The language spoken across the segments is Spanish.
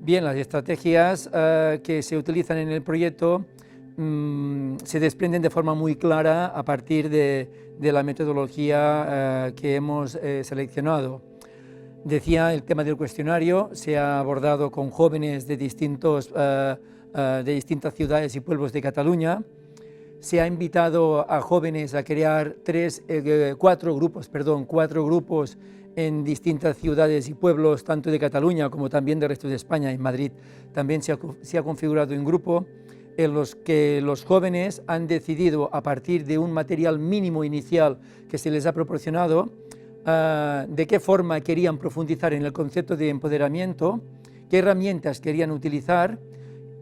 Bien, las estrategias que se utilizan en el proyecto se desprenden de forma muy clara a partir de la metodología que hemos seleccionado. Decía, el tema del cuestionario se ha abordado con jóvenes de distintas ciudades y pueblos de Cataluña. Se ha invitado a jóvenes a crear cuatro grupos en distintas ciudades y pueblos, tanto de Cataluña como también del resto de España. En Madrid también se ha configurado un grupo en los que los jóvenes han decidido, a partir de un material mínimo inicial que se les ha proporcionado, de qué forma querían profundizar en el concepto de empoderamiento, qué herramientas querían utilizar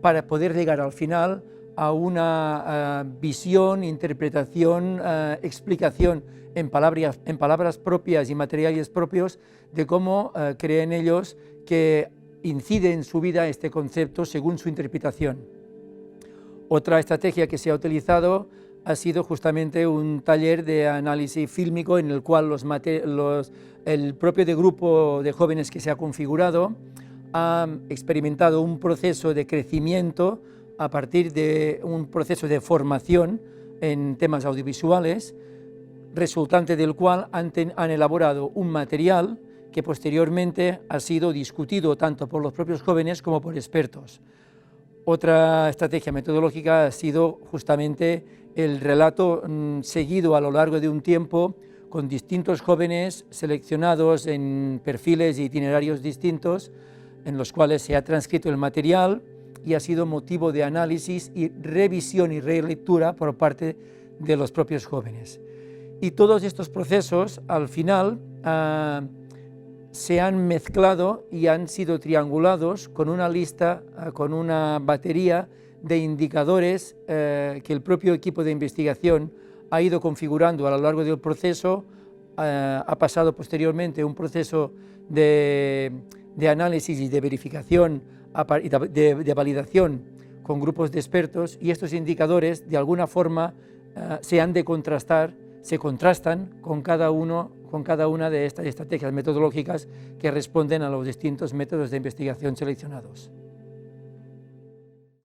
para poder llegar al final a una visión, interpretación, explicación en palabras propias y materiales propios de cómo creen ellos que incide en su vida este concepto según su interpretación. Otra estrategia que se ha utilizado ha sido justamente un taller de análisis fílmico en el cual el propio grupo de jóvenes que se ha configurado ha experimentado un proceso de crecimiento a partir de un proceso de formación en temas audiovisuales, resultante del cual han elaborado un material que posteriormente ha sido discutido tanto por los propios jóvenes como por expertos. Otra estrategia metodológica ha sido justamente el relato seguido a lo largo de un tiempo con distintos jóvenes seleccionados en perfiles e itinerarios distintos, en los cuales se ha transcrito el material y ha sido motivo de análisis y revisión y relectura por parte de los propios jóvenes. Y todos estos procesos, al final, se han mezclado y han sido triangulados con una lista, con una batería de indicadores que el propio equipo de investigación ha ido configurando a lo largo del proceso. Ha pasado posteriormente un proceso de análisis y de verificación, de validación con grupos de expertos, y estos indicadores de alguna forma se han de contrastar, se contrastan con cada una de estas estrategias metodológicas que responden a los distintos métodos de investigación seleccionados.